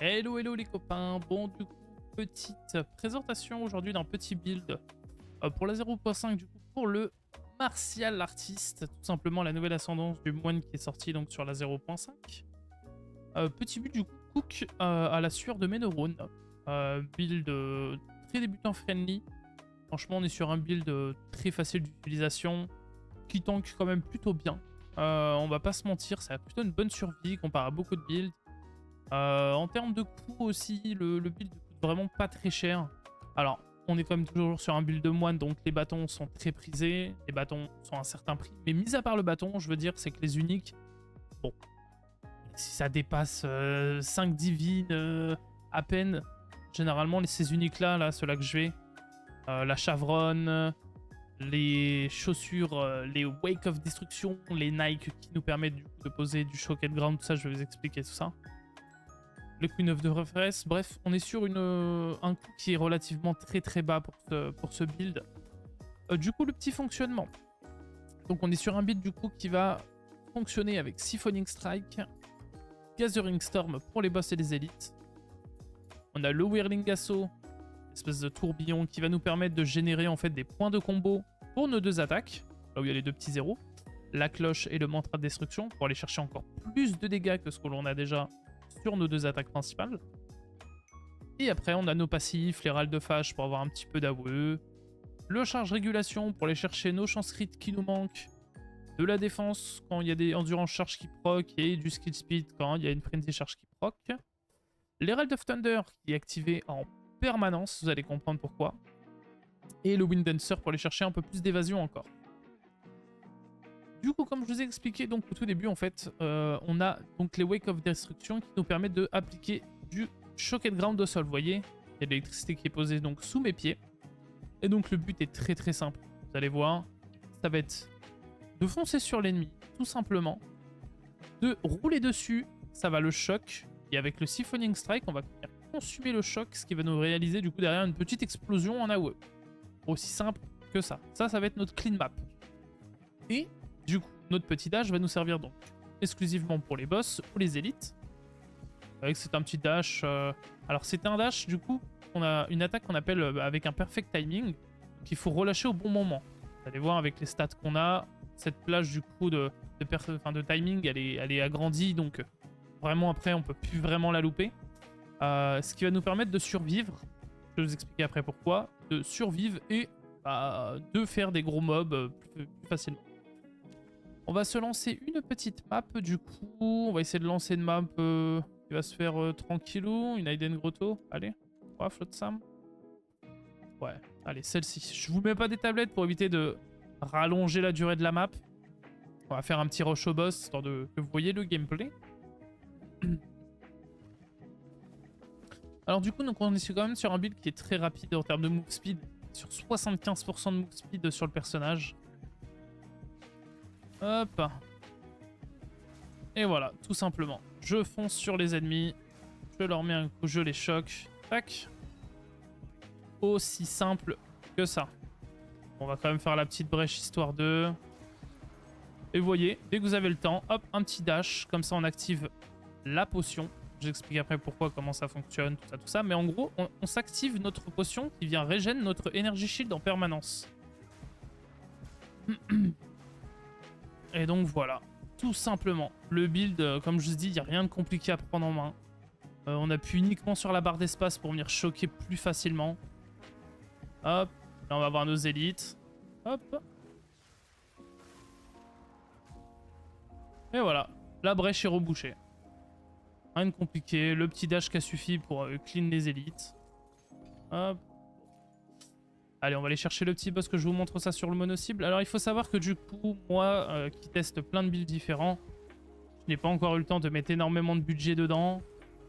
Hello, hello les copains. Bon, du coup, petite présentation aujourd'hui d'un petit build pour la 0.5, du coup, pour le Martial Artiste, tout simplement la nouvelle ascendance du moine qui est sortie donc sur la 0.5. Petit build du coup, cook à la sueur de mes neurones. Build très débutant friendly. Franchement, on est sur un build très facile d'utilisation qui tank quand même plutôt bien. On va pas se mentir, ça a plutôt une bonne survie comparé à beaucoup de builds. En termes de coût aussi, le build coûte vraiment pas très cher. Alors, on est quand même toujours sur un build de moine, donc les bâtons sont très prisés, les bâtons sont à un certain prix. Mais mis à part le bâton, je veux dire, c'est que les uniques, bon, si ça dépasse 5 divines à peine, généralement ces uniques-là, ceux-là que je vais, la chavronne, les chaussures, les Wake of Destruction, les Nike qui nous permettent du coup de poser du Shocked Ground, tout ça, je vais vous expliquer tout ça. Le Queen of the Reference. Bref, on est sur un coût qui est relativement très bas pour ce build. Du coup, le petit fonctionnement. Donc on est sur un build du coup qui va fonctionner avec Siphoning Strike, Gathering Storm pour les boss et les élites. On a le Whirling Assault, espèce de tourbillon qui va nous permettre de générer en fait des points de combo pour nos deux attaques, là où il y a les deux petits zéros. La cloche et le mantra de destruction pour aller chercher encore plus de dégâts que ce que l'on a déjà sur nos deux attaques principales. Et après, on a nos passifs, les râles de fâche pour avoir un petit peu d'AOE, le charge régulation pour aller chercher nos chances crit qui nous manquent, de la défense quand il y a des endurance charge qui proc et du skill speed quand il y a une frenzy charge qui proc. L'Herald of Thunder qui est activé en permanence, vous allez comprendre pourquoi. Et le Wind Dancer pour aller chercher un peu plus d'évasion encore. Du coup, comme je vous ai expliqué donc au tout début, en fait, on a donc les Wake of Destruction qui nous permettent de appliquer du Shocked Ground au sol. Vous voyez, il y a de l'électricité qui est posée donc sous mes pieds. Et donc le but est très simple. Vous allez voir, ça va être de foncer sur l'ennemi, tout simplement, de rouler dessus, ça va le choc. Et avec le Siphoning Strike, on va consumer le choc, ce qui va nous réaliser du coup derrière une petite explosion en AOE. Aussi simple que ça. Ça va être notre clean map. Et du coup, notre petit dash va nous servir donc exclusivement pour les boss ou les élites. Avec c'est un petit dash. Alors c'est un dash du coup, on a une attaque qu'on appelle avec un perfect timing qu'il faut relâcher au bon moment. Vous allez voir avec les stats qu'on a, cette plage du coup de timing, elle est agrandie, donc vraiment après on peut plus vraiment la louper. Ce qui va nous permettre de survivre. Je vais vous expliquer après pourquoi. De survivre et de faire des gros mobs plus facilement. On va se lancer une petite map du coup. On va essayer de lancer une map qui va se faire tranquillou. Une Hidden Grotto. Allez. Ouais, Float Sam. Ouais, allez, celle-ci. Je vous mets pas des tablettes pour éviter de rallonger la durée de la map. On va faire un petit rush au boss histoire que vous voyez le gameplay. Alors du coup, donc on est quand même sur un build qui est très rapide en termes de move speed. Sur 75% de move speed sur le personnage. Hop. Et voilà, tout simplement. Je fonce sur les ennemis. Je leur mets un coup, je les choque. Tac. Aussi simple que ça. On va quand même faire la petite brèche histoire de... Et vous voyez, dès que vous avez le temps, hop, un petit dash. Comme ça, on active la potion. J'explique après pourquoi, comment ça fonctionne, tout ça. Mais en gros, on s'active notre potion qui vient régénérer notre Energy Shield en permanence. Et donc voilà, tout simplement. Le build, comme je vous dis, il n'y a rien de compliqué à prendre en main. On appuie uniquement sur la barre d'espace pour venir choquer plus facilement. Hop, là on va voir nos élites. Hop. Et voilà, la brèche est rebouchée. Rien de compliqué, le petit dash qui a suffi pour clean les élites. Hop. Allez, on va aller chercher le petit boss que je vous montre ça sur le mono-cible. Alors, il faut savoir que du coup, moi, qui teste plein de builds différents, je n'ai pas encore eu le temps de mettre énormément de budget dedans.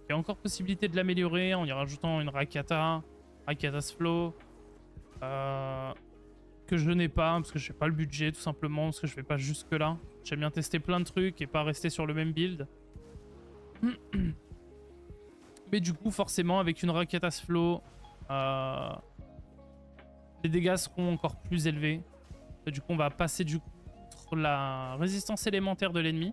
Il y a encore possibilité de l'améliorer en y rajoutant une Rakata, Rakata's Flow, que je n'ai pas, parce que je n'ai pas le budget, tout simplement, parce que je ne vais pas jusque-là. J'aime bien tester plein de trucs et pas rester sur le même build. Mais du coup, forcément, avec une Rakata's Flow... les dégâts seront encore plus élevés. Et du coup, on va passer du coup la résistance élémentaire de l'ennemi.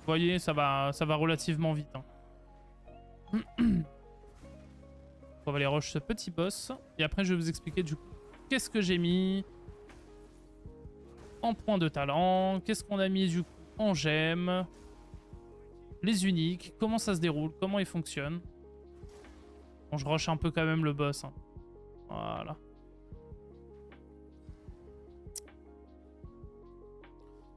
Vous voyez, ça va relativement vite. Hein. On va aller rush ce petit boss. Et après, je vais vous expliquer du coup qu'est-ce que j'ai mis en point de talent, qu'est-ce qu'on a mis du coup en gemme, les uniques, comment ça se déroule, comment ils fonctionnent. Bon, je rush un peu quand même le boss. Hein. Voilà.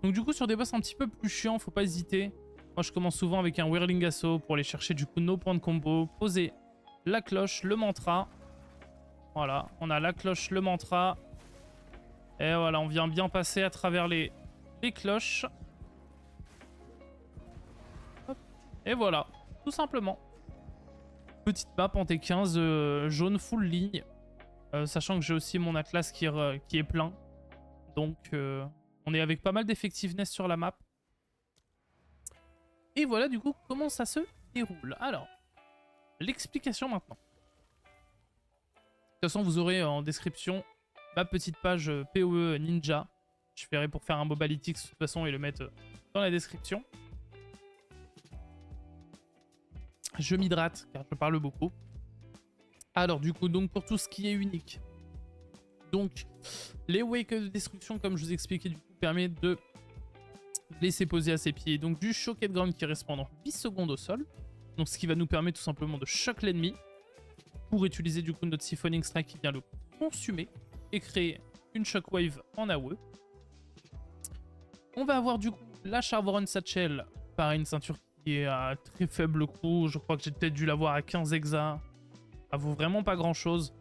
Donc du coup, sur des boss un petit peu plus chiants, faut pas hésiter. Moi, je commence souvent avec un Whirling Assault pour aller chercher du coup nos points de combo, poser la cloche, le mantra. Voilà, on a la cloche, le mantra. Et voilà, on vient bien passer à travers les cloches. Hop. Et voilà, tout simplement. Petite map en T15 jaune full ligne. Sachant que j'ai aussi mon Atlas qui est plein. Donc on est avec pas mal d'effectiveness sur la map. Et voilà du coup comment ça se déroule. Alors, l'explication maintenant. De toute façon, vous aurez en description ma petite page PoE Ninja. Je ferai pour faire un Mobalytics de toute façon et le mettre dans la description. Je m'hydrate car je parle beaucoup. Alors du coup, donc pour tout ce qui est unique. Donc, les Wake de destruction, comme je vous expliquais, du coup, permet de laisser poser à ses pieds. Donc du Shocked Ground qui reste pendant 8 secondes au sol. Donc ce qui va nous permettre tout simplement de choc l'ennemi. Pour utiliser du coup notre Siphoning Strike qui vient le consumer. Et créer une Shockwave en AOE. On va avoir du coup la Charbonne Satchel. Pareil, une ceinture qui est à très faible coût. Je crois que j'ai peut-être dû l'avoir à 15 exa. Ça vaut vraiment pas grand chose.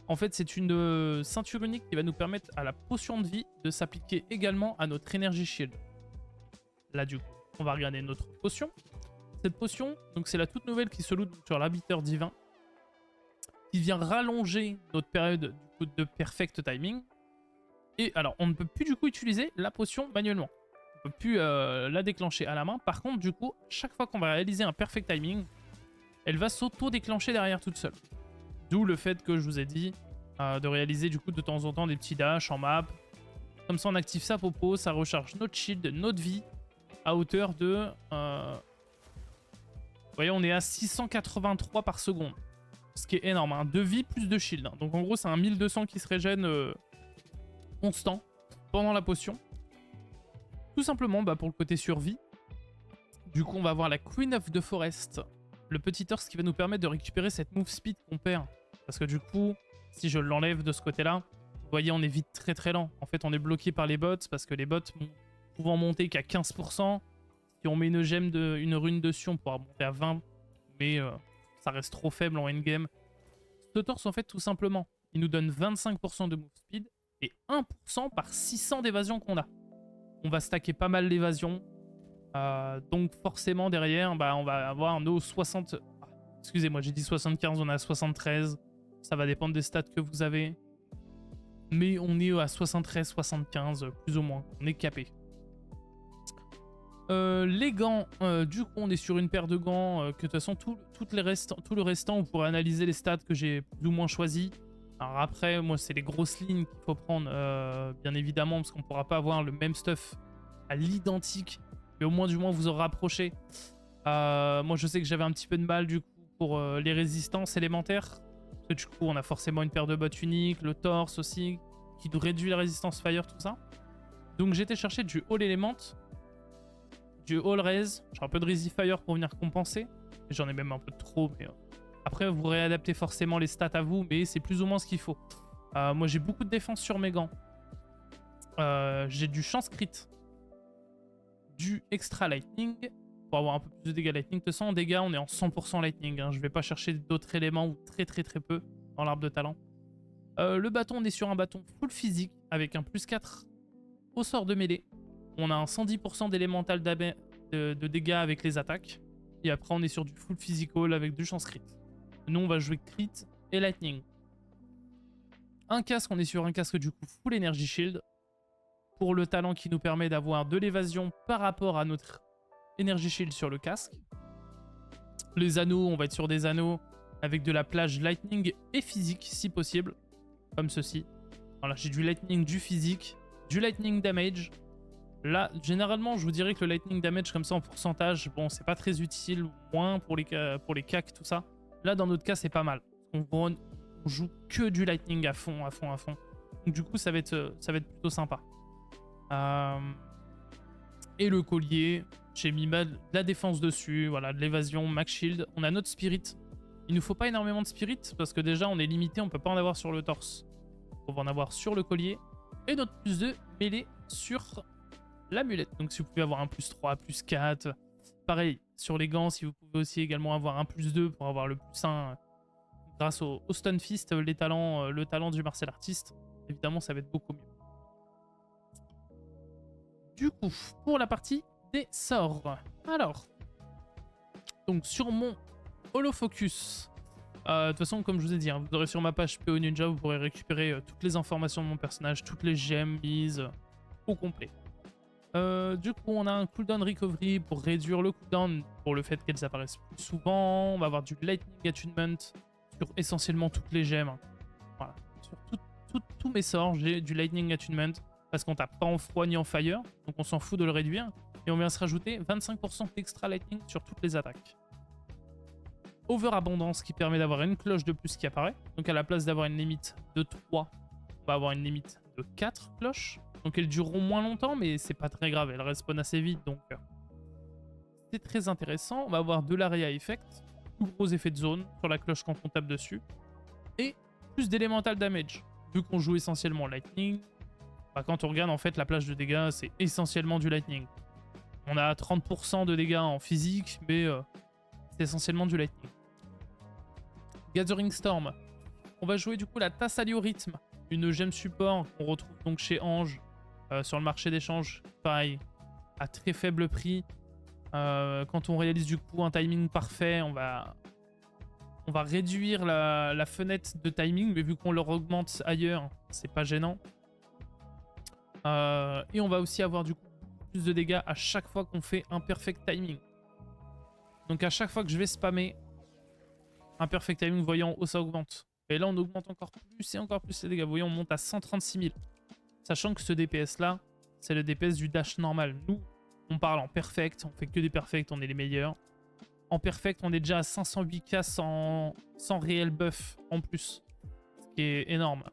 En fait, c'est une ceinture unique qui va nous permettre à la potion de vie de s'appliquer également à notre Energy Shield. Là, du coup, on va regarder notre potion. Cette potion, donc c'est la toute nouvelle qui se loot sur l'habiteur divin. Qui vient rallonger notre période du coup, de perfect timing. Et alors, on ne peut plus du coup utiliser la potion manuellement. On ne peut plus la déclencher à la main. Par contre, du coup, chaque fois qu'on va réaliser un perfect timing, elle va s'auto-déclencher derrière toute seule. D'où le fait que je vous ai dit de réaliser du coup de temps en temps des petits dashs en map. Comme ça, on active sa popo, ça recharge notre shield, notre vie, à hauteur de... vous voyez, on est à 683 par seconde. Ce qui est énorme, hein. 2 vies plus de shield. Hein. Donc en gros, c'est un 1200 qui se régène constant pendant la potion. Tout simplement pour le côté survie. Du coup, on va avoir la Queen of the Forest. Le petit torse qui va nous permettre de récupérer cette move speed qu'on perd. Parce que du coup, si je l'enlève de ce côté-là, vous voyez, on est vite très très lent. En fait, on est bloqué par les bots parce que les bots pouvant monter qu'à 15%. Si on met une gemme, une rune dessus, on pourra monter à 20%. Mais ça reste trop faible en endgame. Ce torse, en fait, tout simplement, il nous donne 25% de move speed et 1% par 600 d'évasion qu'on a. On va stacker pas mal l'évasion. Donc forcément derrière, on va avoir nos 60... Excusez-moi, j'ai dit 75, on est à 73. Ça va dépendre des stats que vous avez. Mais on est à 73, 75, plus ou moins. On est capé. Les gants, du coup on est sur une paire de gants que de toute façon tout le restant vous pourrez analyser les stats que j'ai plus ou moins choisis. Alors après moi c'est les grosses lignes qu'il faut prendre bien évidemment parce qu'on pourra pas avoir le même stuff à l'identique mais au moins du moins vous aurez rapproché. Moi je sais que j'avais un petit peu de mal du coup pour les résistances élémentaires parce que du coup on a forcément une paire de bottes uniques, le torse aussi qui réduit la résistance fire tout ça. Donc j'ai été chercher du All Element, du All Raise, j'ai un peu de Resi Fire pour venir compenser. J'en ai même un peu trop, mais après vous réadaptez forcément les stats à vous, mais c'est plus ou moins ce qu'il faut. Moi j'ai beaucoup de défense sur mes gants. J'ai du chance crit, du extra lightning pour avoir un peu plus de dégâts lightning. De toute façon en dégâts on est en 100% lightning, hein. Je vais pas chercher d'autres éléments ou très peu dans l'arbre de talent. Le bâton, on est sur un bâton full physique avec un plus 4 au sort de mêlée. On a un 110% d'élémental de dégâts avec les attaques. Et après, on est sur du full physical avec du chance crit. Nous, on va jouer crit et lightning. Un casque, on est sur un casque du coup full energy shield. Pour le talent qui nous permet d'avoir de l'évasion par rapport à notre energy shield sur le casque. Les anneaux, on va être sur des anneaux avec de la plage lightning et physique si possible. Comme ceci. Voilà, j'ai du lightning, du physique, du lightning damage. Là, généralement, je vous dirais que le lightning damage comme ça en pourcentage, bon, c'est pas très utile, moins pour les cacs, tout ça. Là, dans notre cas, c'est pas mal. On joue que du lightning à fond, à fond, à fond. Donc du coup, ça va être plutôt sympa. Et le collier, j'ai mis de la défense dessus, voilà, de l'évasion, max shield. On a notre spirit. Il nous faut pas énormément de spirit parce que déjà, on est limité, on peut pas en avoir sur le torse. On va en avoir sur le collier. Et notre plus 2 mêlé sur l'amulette. Donc si vous pouvez avoir un plus 3, plus 4. Pareil, sur les gants, si vous pouvez aussi également avoir un plus 2 pour avoir le plus 1 grâce au Stun Fist, le talent du martial artiste. Évidemment, ça va être beaucoup mieux. Du coup, pour la partie des sorts. Alors, donc sur mon holofocus, de toute façon, comme je vous ai dit, hein, vous aurez sur ma page PO Ninja, vous pourrez récupérer toutes les informations de mon personnage, toutes les gemmes mises au complet. Du coup, on a un cooldown recovery pour réduire le cooldown pour le fait qu'elles apparaissent plus souvent. On va avoir du lightning attunement sur essentiellement toutes les gemmes. Voilà. Sur tous mes sorts, j'ai du lightning attunement parce qu'on tape pas en froid ni en fire, donc on s'en fout de le réduire. Et on vient se rajouter 25% d'extra lightning sur toutes les attaques. Overabondance qui permet d'avoir une cloche de plus qui apparaît. Donc à la place d'avoir une limite de 3, on va avoir une limite de 4 cloches. Donc elles dureront moins longtemps, mais c'est pas très grave, elles respawnent assez vite, donc c'est très intéressant. On va avoir de l'area effect, plus gros effet de zone sur la cloche quand on tape dessus, et plus d'élémental damage. Vu qu'on joue essentiellement lightning, bah, quand on regarde en fait la plage de dégâts, c'est essentiellement du lightning. On a 30% de dégâts en physique, mais c'est essentiellement du lightning. Gathering Storm. On va jouer du coup la Tassalia au rythme, une gemme support qu'on retrouve donc chez Ange. Sur le marché d'échange, pareil, à très faible prix. Quand on réalise du coup un timing parfait, on va réduire la fenêtre de timing, mais vu qu'on leur augmente ailleurs, c'est pas gênant. Et on va aussi avoir du coup plus de dégâts à chaque fois qu'on fait un perfect timing. Donc à chaque fois que je vais spammer un perfect timing, vous voyez en haut ça augmente. Et là on augmente encore plus et encore plus les dégâts. Vous voyez on monte à 136 000. Sachant que ce DPS là, c'est le DPS du dash normal. Nous, on parle en perfect, on fait que des perfects, on est les meilleurs. En perfect, on est déjà à 508k sans réel buff en plus. Ce qui est énorme.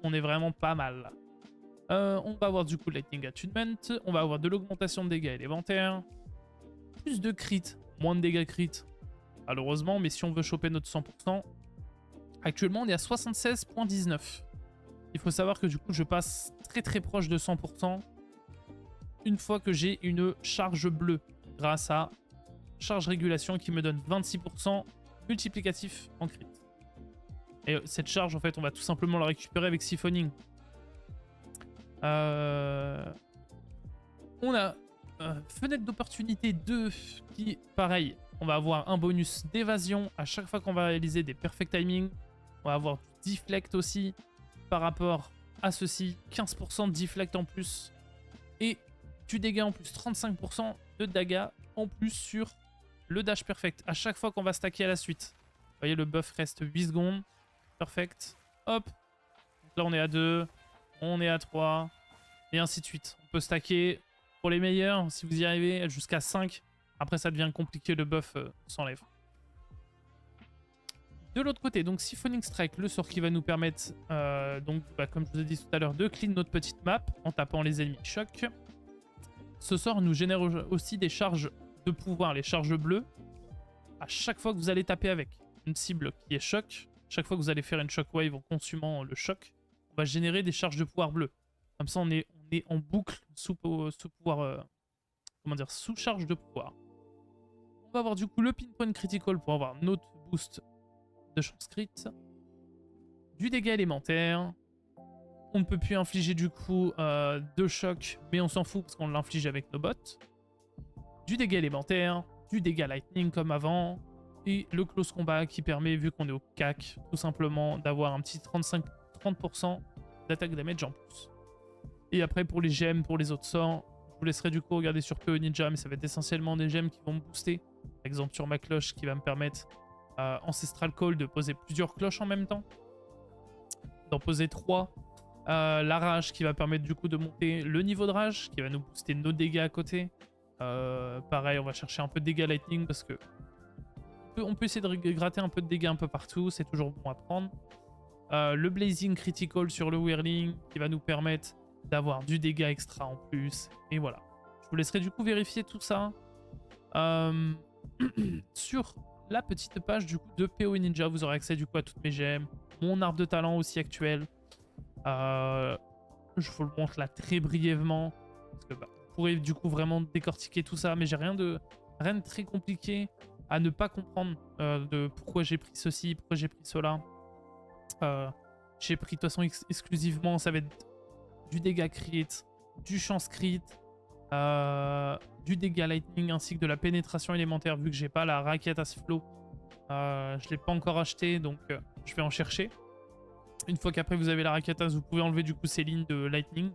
On est vraiment pas mal. On va avoir du coup Lightning Attunement, on va avoir de l'augmentation de dégâts élémentaires, plus de crit, moins de dégâts crit, malheureusement, mais si on veut choper notre 100%, actuellement on est à 76.19. Il faut savoir que du coup je passe très très proche de 100% une fois que j'ai une charge bleue grâce à charge régulation qui me donne 26% multiplicatif en crit. Et cette charge en fait on va tout simplement la récupérer avec siphoning. On a fenêtre d'opportunité 2 qui pareil on va avoir un bonus d'évasion à chaque fois qu'on va réaliser des perfect timing. On va avoir du deflect aussi. Par rapport à ceci, 15% de deflect en plus et du dégât en plus, 35% de dégâts en plus sur le dash perfect à chaque fois qu'on va stacker à la suite. Vous voyez, le buff reste 8 secondes. Perfect. Hop. Donc là, on est à 2. On est à 3. Et ainsi de suite. On peut stacker pour les meilleurs, si vous y arrivez, jusqu'à 5. Après, ça devient compliqué, le buff s'enlève. De l'autre côté, donc Siphoning Strike, le sort qui va nous permettre, donc, comme je vous ai dit tout à l'heure, de clean notre petite map en tapant les ennemis choc. Ce sort nous génère aussi des charges de pouvoir, les charges bleues, à chaque fois que vous allez taper avec une cible qui est choc. Chaque fois que vous allez faire une shockwave en consumant le choc, on va générer des charges de pouvoir bleues. Comme ça, on est en boucle sous pouvoir, sous charge de pouvoir. On va avoir du coup le pinpoint critical pour avoir notre boost de chance crit, du dégât élémentaire. On ne peut plus infliger du coup de choc, mais on s'en fout parce qu'on l'inflige avec nos bots. Du dégât élémentaire, du dégât lightning comme avant, et le close combat qui permet, vu qu'on est au CAC, tout simplement d'avoir un petit 30% d'attaque damage en plus. Et après pour les gemmes, pour les autres sorts, je vous laisserai du coup regarder sur PO Ninja, mais ça va être essentiellement des gemmes qui vont me booster. Par exemple sur ma cloche qui va me permettre Ancestral Call de poser plusieurs cloches en même temps. D'en poser 3 La rage qui va permettre du coup de monter le niveau de rage, qui va nous booster nos dégâts à côté. Pareil, on va chercher un peu de dégâts lightning parce que on peut essayer de gratter un peu de dégâts un peu partout, c'est toujours bon à prendre. Le blazing critical sur le whirling qui va nous permettre d'avoir du dégât extra en plus. Et voilà. Je vous laisserai du coup vérifier tout ça sur la petite page du coup de PoE Ninja. Vous aurez accès du coup à toutes mes gemmes, mon arbre de talent aussi actuel. Je vous le montre là très brièvement parce que vous pourrez du coup vraiment décortiquer tout ça, mais j'ai rien de très compliqué à ne pas comprendre de pourquoi j'ai pris ceci, pourquoi j'ai pris cela. J'ai pris de toute façon exclusivement, ça va être du dégât crit, du chance crit, du dégât lightning ainsi que de la pénétration élémentaire vu que j'ai pas la raquette à ce flow. Je l'ai pas encore acheté donc je vais en chercher. Une fois qu'après vous avez la raquette, vous pouvez enlever du coup ces lignes de lightning.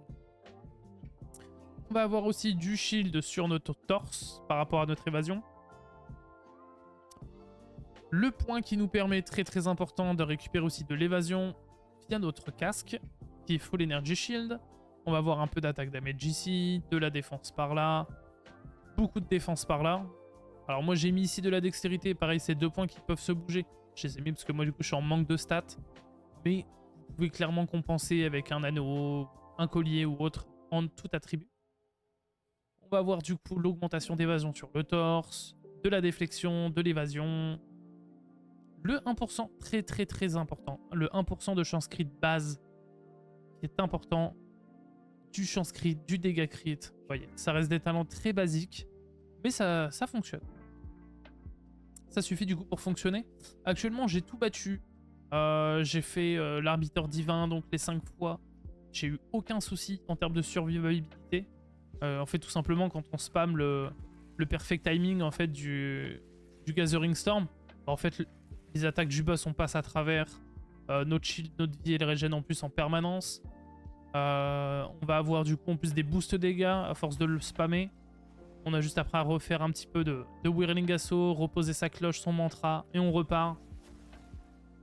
On va avoir aussi du shield sur notre torse par rapport à notre évasion. Le point qui nous permet, très important, de récupérer aussi de l'évasion via notre casque, qui est Full Energy Shield. On va avoir un peu d'attaque damage ici, de la défense par là, beaucoup de défense par là. Alors moi j'ai mis ici de la dextérité, pareil c'est 2 points qui peuvent se bouger. Je les ai mis parce que moi du coup je suis en manque de stats. Mais vous pouvez clairement compenser avec un anneau, un collier ou autre en tout attribut. On va avoir du coup l'augmentation d'évasion sur le torse, de la déflexion, de l'évasion. Le 1%, très important. Le 1% de chance crit base, qui est important. Du chance crit, du dégât crit. Vous voyez, ça reste des talents très basiques, mais ça fonctionne. Ça suffit du coup pour fonctionner. Actuellement, j'ai tout battu. J'ai fait l'arbitre divin, donc les 5 fois. J'ai eu aucun souci en termes de survivabilité. En fait, tout simplement, quand on spam le perfect timing en fait, du Gathering Storm, en fait, les attaques du boss, on passe à travers notre shield, notre vie, elle régène en plus en permanence. On va avoir du coup en plus des boosts dégâts à force de le spammer. On a juste après à refaire un petit peu de Whirling Assault, reposer sa cloche, son mantra, et on repart.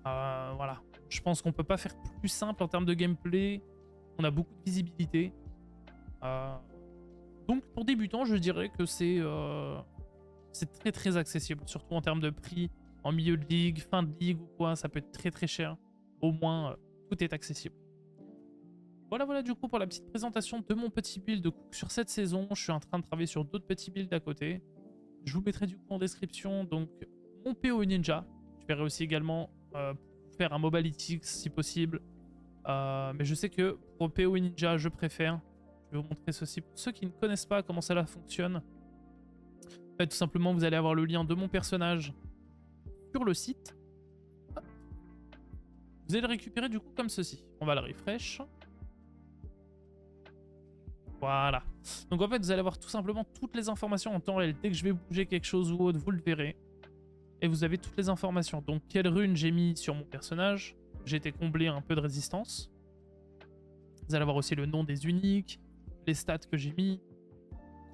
Voilà. Je pense qu'on peut pas faire plus simple en termes de gameplay. On a beaucoup de visibilité. Donc pour débutants, je dirais que c'est très accessible. Surtout en termes de prix, en milieu de ligue, fin de ligue ou quoi, ça peut être très cher. Au moins, tout est accessible. Voilà du coup pour la petite présentation de mon petit build sur cette saison. Je suis en train de travailler sur d'autres petits builds à côté. Je vous mettrai du coup en description donc mon PoE Ninja. Je verrai aussi également faire un Mobalytics si possible. Mais je sais que pour PoE Ninja, je préfère. Je vais vous montrer ceci pour ceux qui ne connaissent pas comment cela fonctionne. En fait, tout simplement, vous allez avoir le lien de mon personnage sur le site. Vous allez le récupérer du coup comme ceci. On va le refresh. Voilà. Donc en fait, vous allez avoir tout simplement toutes les informations en temps réel. Dès que je vais bouger quelque chose ou autre, vous le verrez. Et vous avez toutes les informations. Donc quelle rune j'ai mis sur mon personnage. J'ai été comblé un peu de résistance. Vous allez avoir aussi le nom des uniques, les stats que j'ai mis,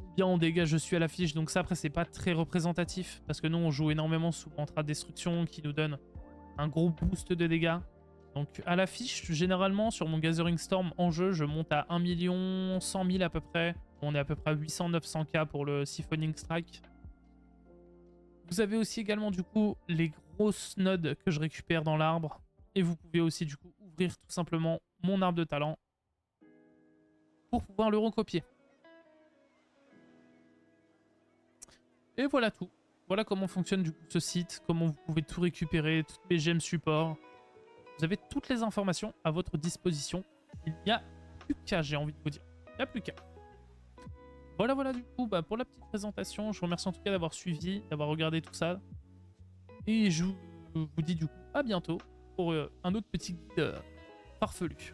combien en dégâts je suis à la fiche. Donc ça après c'est pas très représentatif parce que nous on joue énormément sous mantra de destruction qui nous donne un gros boost de dégâts. Donc à la fiche, généralement sur mon Gathering Storm en jeu, je monte à 1 100 000 à peu près. On est à peu près à 800-900k pour le Siphoning Strike. Vous avez aussi également du coup les grosses nodes que je récupère dans l'arbre. Et vous pouvez aussi du coup ouvrir tout simplement mon arbre de talent pour pouvoir le recopier. Et voilà tout. Voilà comment fonctionne du coup ce site, comment vous pouvez tout récupérer, toutes mes gemmes support. Vous avez toutes les informations à votre disposition. Il n'y a plus qu'à, j'ai envie de vous dire. Il n'y a plus qu'à. Voilà du coup pour la petite présentation. Je vous remercie en tout cas d'avoir suivi, d'avoir regardé tout ça. Et je vous dis du coup à bientôt pour un autre petit guide farfelu.